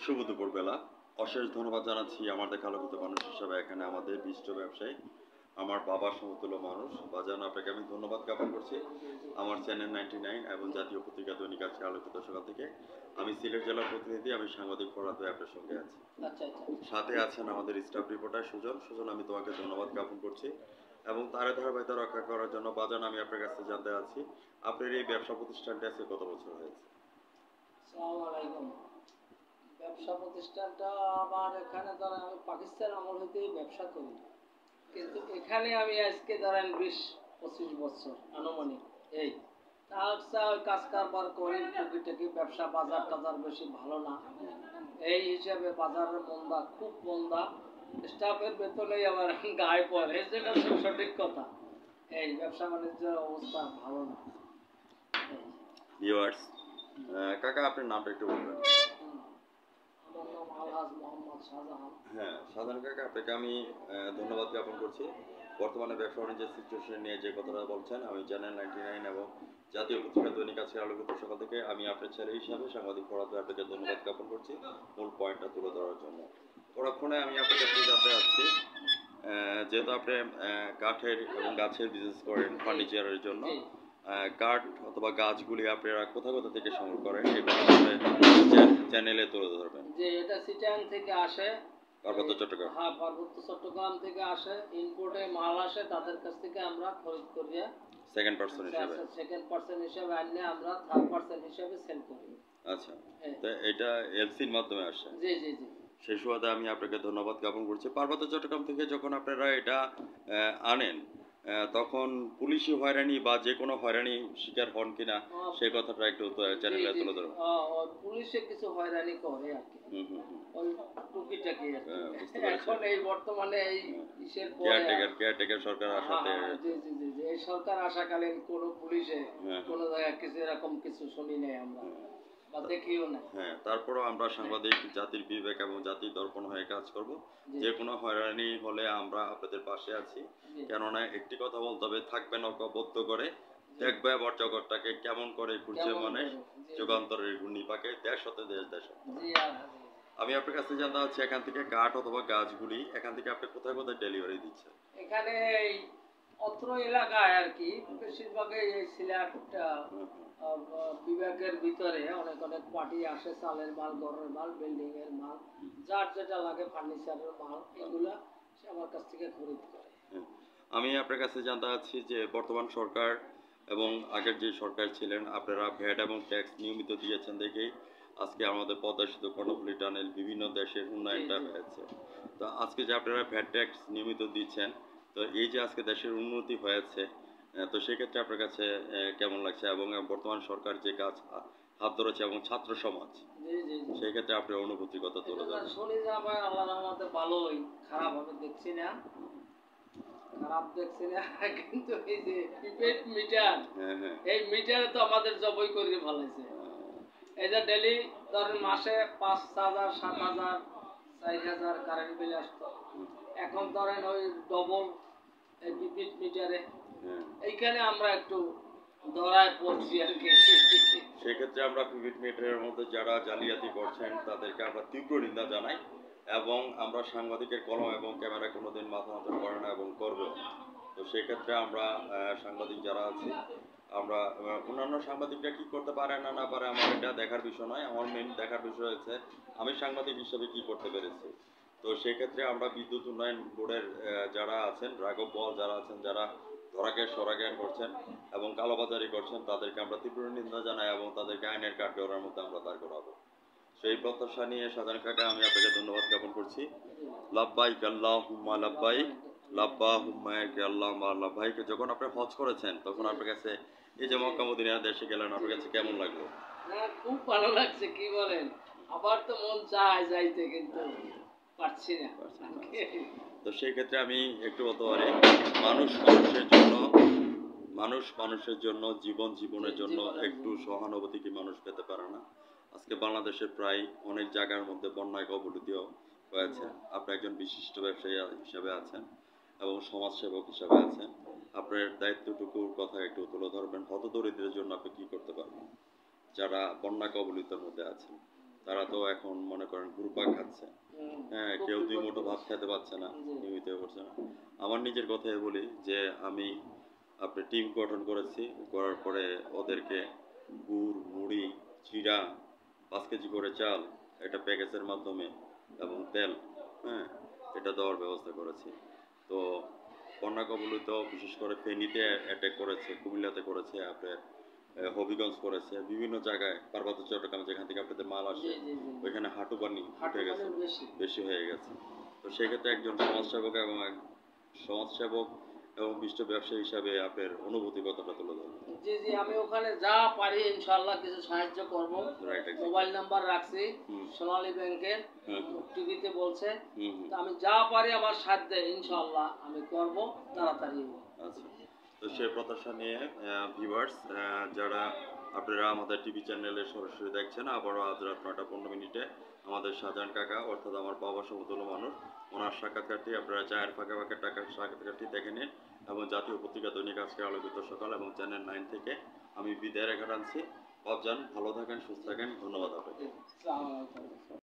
শুভ দুপুরবেলা। অশেষ ধন্যবাদ জানাচ্ছি আমার দেখা আলোকিত মানুষ হিসাবে এখানে আমাদের বিশিষ্ট ব্যবসায়ী, আমার বাবার সমতুল্য মানুষ বাজান, আপনাকে আমি ধন্যবাদ জ্ঞাপন করছি। আমার চ্যানেল 99 এবং জাতীয় পত্রিকা দৈনিক আজকে আলোকিত সকাল থেকে আমি সিলেট জেলার প্রতিনিধি, আমি সাংবাদিক ফরহাদ আপনার সঙ্গে আছি। সাথে আছেন আমাদের স্টাফ রিপোর্টার সুজন। সুজন, আমি তোমাকে ধন্যবাদ জ্ঞাপন করছি এবং তার ধারাবাহিকতা রক্ষা করার জন্য বাজান আমি আপনার কাছে জানতে আছি আপনার এই ব্যবসা প্রতিষ্ঠানটি আজকে কত বছর হয়েছে? আসসালামু আলাইকুম। ব্যবসা প্রতিষ্ঠানটা আমার এখানে ধরেন আমি পাকিস্তান আমল হইতেই ব্যবসা করি, কিন্তু এখানে আমি আজকে ধরেন 20-25 বছর আনুমানিক এই তার কাজ কারবার করি টুকিটাকি ব্যবসা। বাজার টাজার বেশি ভালো না, এই হিসাবে বাজারের মন্দা, খুব মন্দা। স্টাফের বেতনেই আমার গায়ে পড়ে, যেটা সঠিক কথা। এই ব্যবসা বাণিজ্যের অবস্থা ভালো না। ভিউয়ার্স, কাকা আপনার নামটা একটু বলবেন? হ্যাঁ, শাহজাহান কাকা, আপনাকে আমি ধন্যবাদ জ্ঞাপন করছি। বর্তমানে ব্যবসা বাণিজ্যের সিচুয়েশন নিয়ে যে কথাটা বলছেন, আমি চ্যানেল 99 এবং জাতীয় পত্রিকা দৈনিক আজকে আলোকিত সকাল থেকে আমি আপনার ছেলে হিসাবে সাংবাদিক ফরহাদ আপনাকে ধন্যবাদ জ্ঞাপন করছি মূল পয়েন্টটা তুলে ধরার জন্য। পরক্ষণে আমি আপনার কাছে জানতে চাচ্ছি, যেহেতু আপনি কাঠের এবং গাছের বিজনেস করেন ফার্নিচারের জন্য, কাঠ অথবা গাছগুলি আপনারা কোথা কোথা থেকে সংগ্রহ করেন সেটা চ্যানেলে তুলে ধরবেন। যে এটা চিটাং থেকে আসে, পার্বত্য চট্টগ্রাম। হ্যাঁ, পার্বত্য চট্টগ্রাম থেকে আসে, ইম্পোর্টে মাল আসে, তাদের কাছ থেকে আমরা খরিদ করিয়া সেকেন্ড পার্সন হিসেবে আনলে আমরা থার্ড পার্সন হিসেবে সেল করি। আচ্ছা, তো এটা এলসির মাধ্যমে আসে? জি জি জি। সেই সুবাদে আমি আপনাকে ধন্যবাদ জ্ঞাপন করছি। পার্বত্য চট্টগ্রাম থেকে যখন আপনারা এটা আনেন, তখন পুলিশি হয়রানি বা যে কোনো হয়রানি শিকার হন কিনা সেই কথাটা একটু চ্যানেলে তুলে ধরুন। পুলিশে কিছু হয়রানি করে আর কি, ওই টুকিটাকি এখন এই বর্তমানে এই ইসের কেয়ারটেকার সরকার আসাতে, জি জি জি জি, এই সরকার আসাকালীন কোনো পুলিশে কোনো জায়গায় কিছু এরকম কিছু শুনি নাই আমরা, বা দেখিও না। হ্যাঁ, তারপরও আমরা সাংবাদিক জাতির বিবেক এবং জাতির দর্পণ হয়ে কাজ করব। যে কোনো হয়রানি হলে আমরা আপনাদের পাশে আছি। কেননা একটি কথা বলতে হবে, থাকবেন ঐক্যবদ্ধ করে, দেখবে আবার জগৎটাকে কেমন করে ঘুরছে মানে যুগান্তরের ঘূর্ণি পাকে, দেশ হতে দেশ দেশ। আমি আপনার কাছে জানতে চাচ্ছি, এখান থেকে কাঠ অথবা গাছগুলি এখান থেকে আপনি কোথায় কোথায় ডেলিভারি দিচ্ছেন? এখানে এই অত্র এলাকায় আর কি, বেশিরভাগই এই সিলেট বিভাগের ভিতরে অনেক অনেক পার্টি আসে, চালের মাল, ঘরের মাল, বিল্ডিং এর মাল, যার যেটা লাগে ফার্নিচারের মাল, এগুলা সে আমার কাছ থেকে খরিদ করে। আমি আপনার কাছে জানতে চাচ্ছি যে বর্তমান সরকার এবং আগের যে সরকার ছিলেন, আপনারা ভ্যাট এবং ট্যাক্স নিয়মিত দিয়েছেন দেখেই আজকে আমাদের পদ্মা সেতু, কর্ণফুলী টানেল, বিভিন্ন দেশের উন্নয়নটা হয়েছে। তো আজকে যে আপনারা ভ্যাট ট্যাক্স নিয়মিত দিচ্ছেন, তো এই যে আজকে দেশের উন্নতি হয়েছে, তো সেক্ষেত্রে আপনার কাছে কেমন লাগছে? এবং বর্তমান সরকার যে কাজ হাত ধরেছে এবং ছাত্র সমাজ, সেই ক্ষেত্রে আপনার অনুভূতির কথা তুলে ধরেন। শুনি যে আবার আল্লাহর রহমতে ভালোই, খারাপ হবে দেখছি না, খারাপ দেখছি না, কিন্তু এই যে প্রিপেড মিটার, এই মিটারে তো আমাদের জবই করে ফেলাইছে। এই যে ডেলি ধরেন মাসে 5,000, 7,000, 4,000 কারেন্ট বিল আসতো, এখন ধরেন ওই ডবল এই প্রিপেড মিটারে। এইখানে আমরা একটু ধরায় পড়ছি আর কি। সেক্ষেত্রে আমরা প্রিপেড মিটারের মধ্যে যারা জালিয়াতি করছেন তাদেরকে আমরা তীব্র নিন্দা জানাই এবং আমরা সাংবাদিকের কলম এবং ক্যামেরা কোনোদিন মাথা নত করে না এবং করব। তো সেক্ষেত্রে আমরা সাংবাদিক যারা আছি, আমরা অন্যান্য সাংবাদিকরা কি করতে পারে না না পারে আমার এটা দেখার বিষয় নয়। আমার মেন দেখার বিষয় হচ্ছে আমি সাংবাদিক হিসেবে কি করতে পেরেছি। তো সেক্ষেত্রে আমরা বিদ্যুৎ উন্নয়ন বোর্ডের যারা আছেন, রাঘব বল যারা আছেন, যারা ধরাকে সরাজ্ঞান করছেন এবং কালোবাজারি করছেন, তাদেরকে আমরা তীব্র নিন্দা জানাই এবং তাদেরকে আইনের কাঠগড়ার মধ্যে আমরা দাঁড় করাবো। সেই প্রত্যাশা নিয়ে শাহজাহান কাকা আমি আপনাকে ধন্যবাদ জ্ঞাপন করছি। লাব্বাইক আল্লাহুম্মা লাব্বাইক, লাব্বাহুম্মা আল্লাহুম্মা লাব্বাইক। যখন আপনি হজ করেছেন তখন আপনার কাছে এই যে মক্কা মদিনা দেশে গেলেন, আপনার কাছে কেমন লাগলো? খুব ভালো লাগছে, কি বলেন, আবার তো মন চায় যাইতে, কিন্তু পারছি না। তো সেই ক্ষেত্রে আমি একটু বলতে পারি, মানুষের জন্য জীবনের জন্য একটু সহানুভূতি কি মানুষ পেতে পারে না? আজকে বাংলাদেশের প্রায় অনেক জায়গার মধ্যে বন্যায় কবলিত হয়েছে। আপনি একজন বিশিষ্ট ব্যবসায়ী হিসেবে আছেন এবং সমাজসেবক হিসেবে আছেন, আপনার দায়িত্বটুকুর কথা একটু তুলে ধরবেন। হতদরিদ্রের জন্য আপনি কি করতে পারবেন যারা বন্যা কবলিতের মধ্যে আছেন, তারা তো এখন মনে করেন ঘুরপাক খাচ্ছে। হ্যাঁ, খুব কেউ দুই বিপদ মুঠো ভাত করছে। খেতে পারছে না, জি। নিয়মিত হয়ে পড়ছে না। আমার নিজের কথাই বলি যে আমি আপনার টিম গঠন করেছি, করার পরে ওদেরকে গুড়, মুড়ি, চিড়া, 5 কেজি করে চাল একটা প্যাকেজের মাধ্যমে এবং তেল, হ্যাঁ, এটা দেওয়ার ব্যবস্থা করেছি। তো বন্যা কবলিত বিশেষ করে ফেনীতে অ্যাটাক করেছে, কুমিল্লাতে করেছে, আপনার হবিগঞ্জ করেছে, বিভিন্ন জায়গায় পার্বত্য চট্টগ্রাম যেখান থেকে আপনাদের মাল জি আসে জি জি। ওইখানে হাঁটু পানি হাঁটু উঠে পানি গেছে, বেশি। বেশি হয়ে গেছে। তো সেক্ষেত্রে একজন সমাজসেবক এবং বিশিষ্ট ব্যবসায়ী হিসাবে আপনার অনুভূতি কতটা তুলে ধরবেন? জি জি, আমি ওখানে যা পারি ইনশাআল্লাহ কিছু সাহায্য করব। রাইট, মোবাইল নাম্বার রাখছি হুম সোনালী ব্যাংকের, হুম টিভিতে বলছে। হুম হুম। তো আমি যা পারি আমার সাধ্যে ইনশাআল্লাহ আমি করব তাড়াতাড়ি। আচ্ছা, তো সে প্রত্যাশা নিয়ে ভিউয়ার্স যারা আপনারা আমাদের টিভি চ্যানেলে সরাসরি দেখছেন, আবারও আজ রাত 9টা 15 মিনিটে আমাদের শাহজাহান কাকা অর্থাৎ আমার বাবা সমতুল্য মানুষ, ওনার সাক্ষাৎকারটি আপনারা চায়ের ফাঁকে ফাঁকে টাকার সাক্ষাৎকারটি দেখে নিন এবং জাতীয় পত্রিকা দৈনিক আজকে আলোকিত সকাল এবং চ্যানেল 9 থেকে আমি বিদায় রেখে টানছি। ভালো থাকেন, সুস্থ থাকেন, ধন্যবাদ আপনাকে। আসসালামু আলাইকুম।